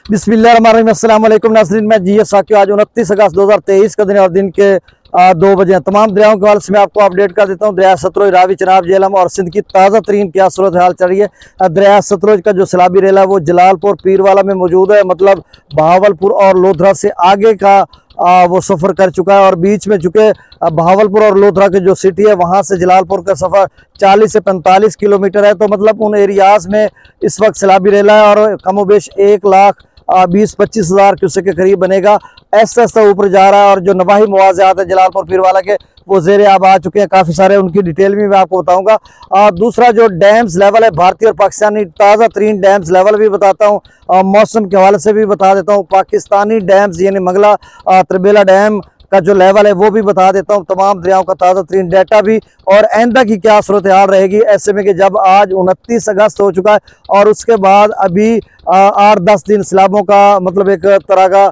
बिस्मिल्लाहिर्रहमानिर्रहीम। अस्सलाम वालेकुम नाज़रीन, मैं जी साकिब। आज 29 अगस्त 2023 का दिन है और दिन के 2 बजे। तमाम दरियाओं के हवाले से मैं आपको अपडेट कर देता हूँ। दरिया सतलुज, रावी, चनाब, झेलम और सिंध की ताज़ा तरीन क्या सूरत हाल चल रही है। दरिया सतलुज का जो सैलाबी रेला है वो जलालपुर पीरवाला में मौजूद है, मतलब बहावलपुर और लोधरा से आगे का वो सफ़र कर चुका है। और बीच में चूँकि बहावलपुर और लोधरा की जो सिटी है वहाँ से जलालपुर का सफ़र 40 से 45 किलोमीटर है। तो मतलब उन एरियाज़ में इस वक्त सैलाबी रेला है और कमोबेश 1,20-25 हज़ार क्यूसेक के करीब बनेगा। ऐसा ऐसा ऊपर जा रहा है। और जो नवाही मुआवज़ात है जलालपुर पीरवाला के वो ज़ेरे आब आ चुके हैं काफ़ी सारे, उनकी डिटेल भी मैं आपको बताऊंगा। दूसरा जो डैम्स लेवल है, भारतीय और पाकिस्तानी ताज़ा तरीन डैम्स लेवल भी बताता हूँ, मौसम के हवाले से भी बता देता हूँ। पाकिस्तानी डैम्स यानी मंगला तरबेला डैम का जो लेवल है वो भी बता देता हूँ। तमाम दरियाओं का ताज़ा तरीन डाटा भी और आइंदा की क्या सूरत हाल रहेगी, ऐसे में कि जब आज 29 अगस्त हो चुका है और उसके बाद अभी 8-10 दिन सैलाबों का मतलब एक तरह का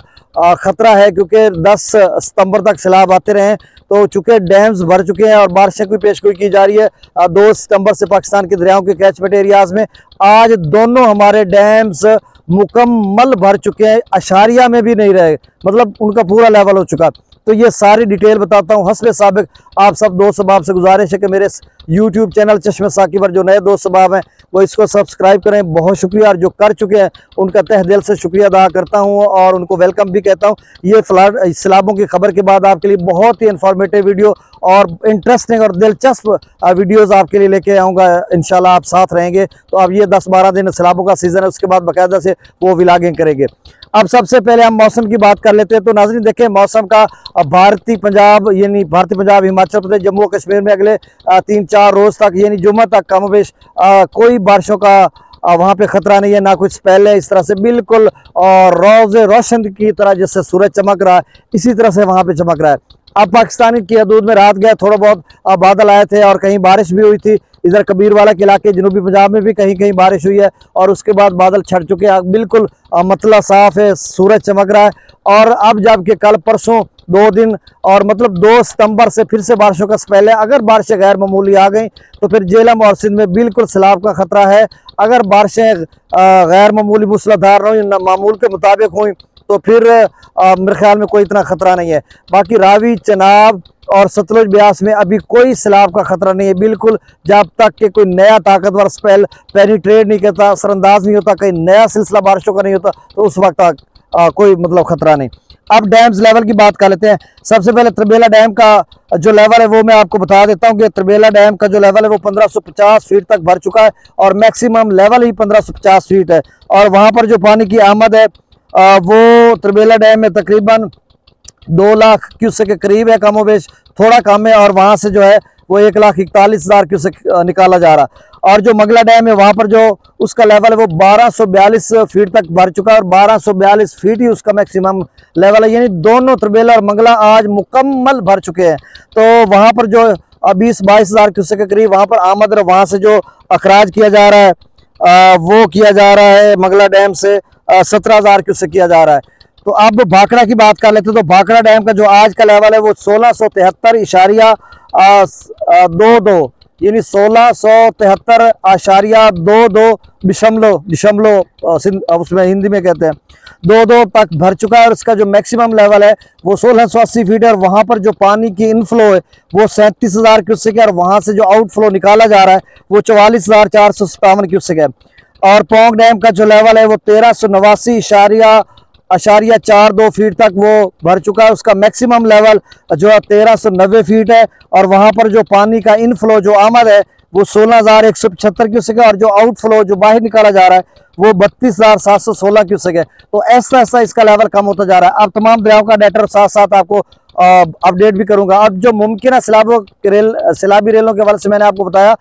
ख़तरा है, क्योंकि 10 सितंबर तक सैलाब आते रहे। तो चूँकि डैम्स भर चुके हैं और बारिशें की पेशगोई की जा रही है 2 सितंबर से पाकिस्तान के दरियाओं के कैचमेंट एरियाज़ में। आज दोनों हमारे डैम्स मुकम्मल भर चुके हैं, अशारिया में भी नहीं रहे, मतलब उनका पूरा लेवल हो चुका। तो ये सारी डिटेल बताता हूँ। हस्बे साबिक आप सब दोस्त सबाब से गुजारिश है कि मेरे यूट्यूब चैनल चश्मे साकिब पर जो नए दोस्त सबाब हैं वो इसको सब्सक्राइब करें। बहुत शुक्रिया, और जो कर चुके हैं उनका तह दिल से शुक्रिया अदा करता हूँ और उनको वेलकम भी कहता हूँ। ये फ्लड सैलाबों की खबर के बाद आपके लिए बहुत ही इन्फॉर्मेटिव वीडियो और इंटरेस्टिंग और दिलचस्प वीडियोस आपके लिए लेके आऊँगा। इंशाल्लाह आप साथ रहेंगे। तो अब ये 10-12 दिन सैलाबों का सीज़न है, उसके बाद बाकायदा से वो व्लॉगिंग करेंगे। अब सबसे पहले हम मौसम की बात कर लेते हैं। तो नाज़रीन देखें, मौसम का भारतीय पंजाब यानी भारतीय पंजाब, हिमाचल प्रदेश, जम्मू और कश्मीर में अगले 3-4 रोज़ तक यानी जुम्मे तक कमोबेश कोई बारिशों का वहाँ पे ख़तरा नहीं है, ना कुछ पहले इस तरह से बिल्कुल और रोज़े रोशन की तरह जैसे सूरज चमक रहा है इसी तरह से वहाँ पे चमक रहा है। अब पाकिस्तान की हदूद में रात गए थोड़ा बहुत बादल आए थे और कहीं बारिश भी हुई थी। इधर कबीरवाला के इलाके जनूबी पंजाब में भी कहीं कहीं बारिश हुई है और उसके बाद बादल छट चुके हैं, बिल्कुल मतला साफ है, सूरज चमक रहा है। और अब जबकि कल परसों 2 दिन और मतलब 2 सितंबर से फिर से बारिशों का पहले अगर बारिशें गैर मामूली आ गई तो फिर झेलम और सिंध में बिल्कुल सैलाब का खतरा है। अगर बारिशें गैर मामूली मूसलाधार हुई, मामूल के मुताबिक हुई, तो फिर मेरे ख्याल में कोई इतना ख़तरा नहीं है। बाकी रावी, चनाब और सतलुज ब्यास में अभी कोई सैलाब का खतरा नहीं है, बिल्कुल जब तक कि कोई नया ताकतवर स्पेल पेनिट्रेट नहीं करता, असरअंदाज नहीं होता, कहीं नया सिलसिला बारिशों का नहीं होता, तो उस वक्त तक कोई मतलब खतरा नहीं। अब डैम्स लेवल की बात कर लेते हैं। सबसे पहले तरबेला डैम का जो लेवल है वो मैं आपको बता देता हूँ कि तरबेला डैम का जो लेवल है वो 1550 फीट तक भर चुका है और मैक्सिमम लेवल ही 1550 फीट है। और वहाँ पर जो पानी की आमद है वो तरबेला डैम में तकरीबन 2 लाख क्यूसेक के करीब है, कमोबेश थोड़ा कम है। और वहाँ से जो है वो 1,41,000 क्यूसेक निकाला जा रहा। और जो मंगला डैम है वहाँ पर जो उसका लेवल है वो 1242 फीट तक भर चुका है और 1242 फीट ही उसका मैक्सिमम लेवल है, यानी दोनों तरबेला और मंगला आज मुकम्मल भर चुके हैं। तो वहाँ पर जो 20-22 हज़ार क्यूसेक के करीब वहाँ पर आमद है, वहाँ से जो अखराज किया जा रहा है वो किया जा रहा है मंगला डैम से 17,000 क्यूसेक किया जा रहा है। तो अब भाखड़ा की बात कर लेते हैं। तो भाखड़ा डैम का जो आज का लेवल है वो 1673.22 यानी 1673.22 दशमलव उसमें हिंदी में कहते हैं 22 तक भर चुका है। और इसका जो मैक्सिमम लेवल है वो 1680 फीट है। और वहाँ पर जो पानी की इनफ्लो है वो 37,000 क्यूसेक है और वहाँ से जो आउटफ्लो निकाला जा रहा है वो 44,457 क्यूसेक है। और पोंग डैम का जो लेवल है वो 1389.42 फीट तक वो भर चुका है। उसका मैक्सिमम लेवल जो है 1390 फीट है। और वहाँ पर जो पानी का इनफ्लो जो आमद है वो 16,175 क्यूसेक है और जो आउटफ्लो जो बाहर निकाला जा रहा है वो 32,716 क्यूसेक है। तो ऐसा ऐसा इसका लेवल कम होता जा रहा है। अब तमाम दरियाओं का डाटा साथ साथ आपको अपडेट भी करूंगा। अब जो मुमकिन है सैलाबी रेलों के हवाले से मैंने आपको बताया।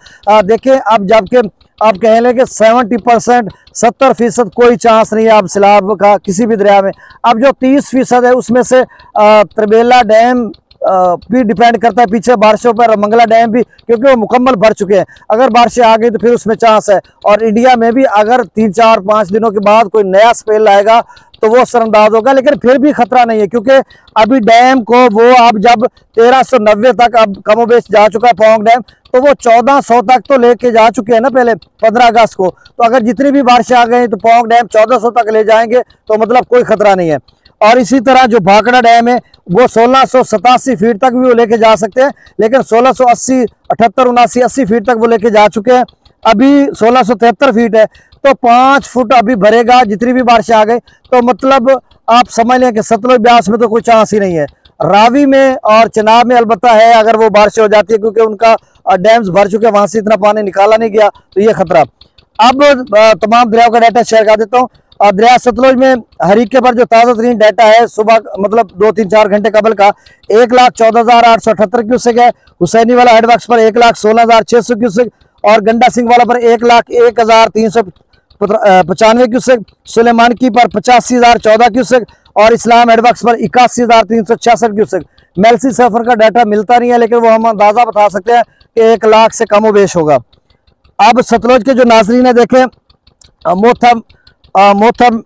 देखिए, अब जबकि आप कह लें कि 70% 70% कोई चांस नहीं है अब सैलाब का किसी भी दरिया में। अब जो 30% है उसमें से तरबेला डैम भी डिपेंड करता है पीछे बारिशों पर। मंगला डैम भी, क्योंकि वो मुकम्मल भर चुके हैं, अगर बारिशें आ गई तो फिर उसमें चांस है। और इंडिया में भी अगर 3-4-5 दिनों के बाद कोई नया स्पेल आएगा तो वो असरअंदाज होगा, लेकिन फिर भी खतरा नहीं है, क्योंकि अभी डैम को वो अब जब 1390 तक अब कमोबेश जा चुका है पौंग डैम, तो वो 1400 तक तो लेके जा चुके हैं ना पहले 15 अगस्त को। तो अगर जितनी भी बारिशें आ गई तो पौंग डैम 1400 तक ले जाएंगे, तो मतलब कोई खतरा नहीं है। और इसी तरह जो भाखड़ा डैम है वो 1687 फीट तक भी वो लेके जा सकते हैं, लेकिन 1680, 78, 79, 80 फीट तक वो लेके जा चुके हैं। अभी 1673 फीट है, तो 5 फुट अभी भरेगा जितनी भी बारिशें आ गई। तो मतलब आप समझ लें कि सतलुज ब्यास में तो कोई चांस ही नहीं है। रावी में और चनाब में अलबत्ता है, अगर वो बारिश हो जाती है, क्योंकि उनका डैम्स भर चुके हैं, वहां से इतना पानी निकाला नहीं गया, तो ये खतरा। अब तमाम दरियाओं का डाटा शेयर कर देता हूँ। दरिया सतलुज में हरीके पर जो ताज़ा तरीन डाटा है सुबह मतलब 2-3-4 घंटे कबल का 1,14,878 क्यूसेक है। हुसैनी वाला हेडवर्क्स पर 1,16,600 क्यूसेक और गंडा सिंह वाला पर 1,01,395 क्यूसेक। सुलेमान की पर 85,014 क्यूसेक और इस्लाम हेडवर्क्स पर 81,366 क्यूसेक। मेल्सी सफर का डाटा मिलता नहीं है, लेकिन वो हम अंदाजा बता सकते हैं कि 1 लाख से कम बेश होगा। अब सतलुज के जो नाजरीन है देखें, मोथम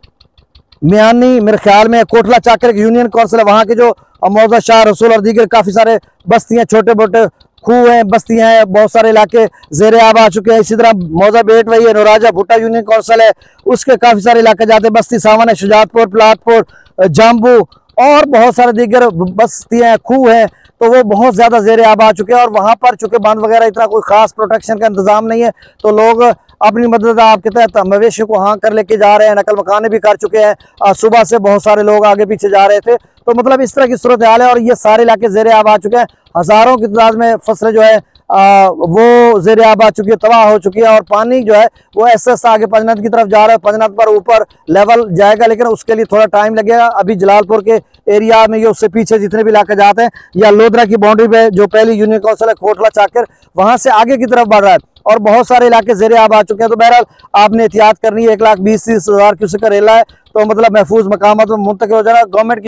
मियानी मेरे ख्याल में कोटला चाकर की यूनियन काउंसिल है, वहाँ के जो मौजा शाह रसूल और दीगर काफ़ी सारे बस्तियाँ, छोटे मोटे खूह हैं, बस्तियाँ हैं, बहुत सारे इलाके ज़ेरे आब आ चुके हैं। इसी तरह मौजा बेट वही है, नौराजा भुट्टा यूनियन काउंसिल है, उसके काफ़ी सारे इलाके जाते हैं। बस्ती सावन है, शुजातपुर, प्लाटपुर, जाम्बू और बहुत सारे दीगर बस्तियाँ हैं, खूह हैं, तो वो बहुत ज़्यादा ज़ेरे आब आ चुके हैं। और वहाँ पर चूँकि बांध वगैरह इतना कोई ख़ास प्रोटेक्शन का इंतज़ाम नहीं है, तो लोग अपनी मदद आपके तहत मवेशियों को हाँ कर लेके जा रहे हैं, नकल मकाने भी कर चुके हैं। सुबह से बहुत सारे लोग आगे पीछे जा रहे थे, तो मतलब इस तरह की सूरत हाल है। और ये सारे इलाके ज़ेरे आब आ चुके हैं, हज़ारों की तादाद में फसलें जो है वो ज़ेरे आब आ चुकी है, तबाह हो चुकी है। और पानी जो है वो ऐसे आगे पंजनाथ की तरफ जा रहा है, पंजनाथ पर ऊपर लेवल जाएगा, लेकिन उसके लिए थोड़ा टाइम लगेगा। अभी जलालपुर के एरिया में, ये उससे पीछे जितने भी इलाके जाते हैं, या लोधरा की बाउंड्री पे जो पहली यूनियन काउंसिल है कोटला चाकर, वहां से आगे की तरफ बढ़ रहा है और बहुत सारे इलाके ज़ेरे आब आ चुके हैं। तो बहरहाल आपने एहतियात करनी है। 1,20,30,000 क्यूसेक का रेला है, तो मतलब महफूज मकामात में मुंतकिल हो जाना। गवर्नमेंट की